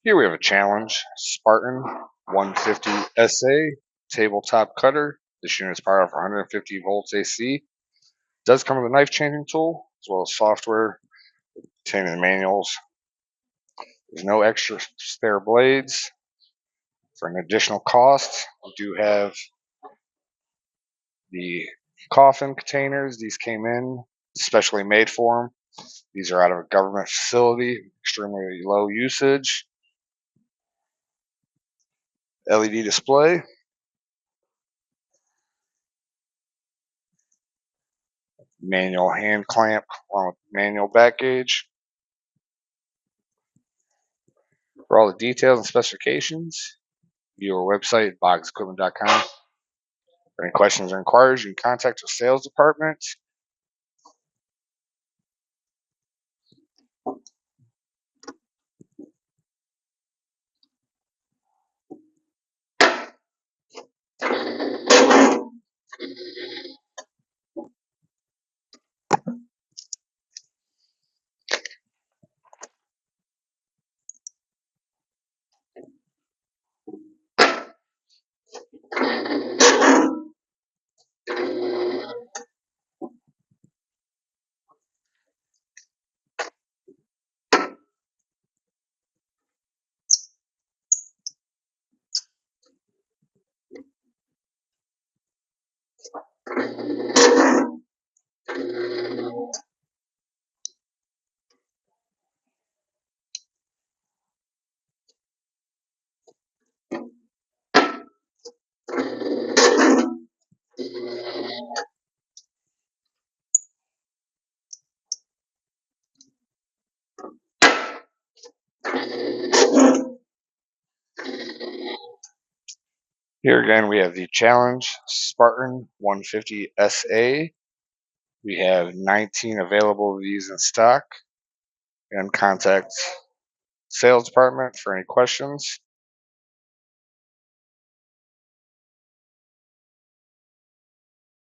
Here we have a challenge, Spartan 150 SA tabletop cutter. This unit is powered off 150 volts AC. Does come with a knife changing tool as well as software containing the manuals. There's no extra spare blades. For an additional cost, we do have the coffin containers. These came in specially made for them. These are out of a government facility, extremely low usage. LED display. Manual hand clamp along with manual back gauge. For all the details and specifications, view our website at boggsequipment.com. For any questions or inquiries, you can contact our sales department. Here again, we have the Challenge Spartan 150 SA. We have 19 available of these in stock. And contact sales department for any questions.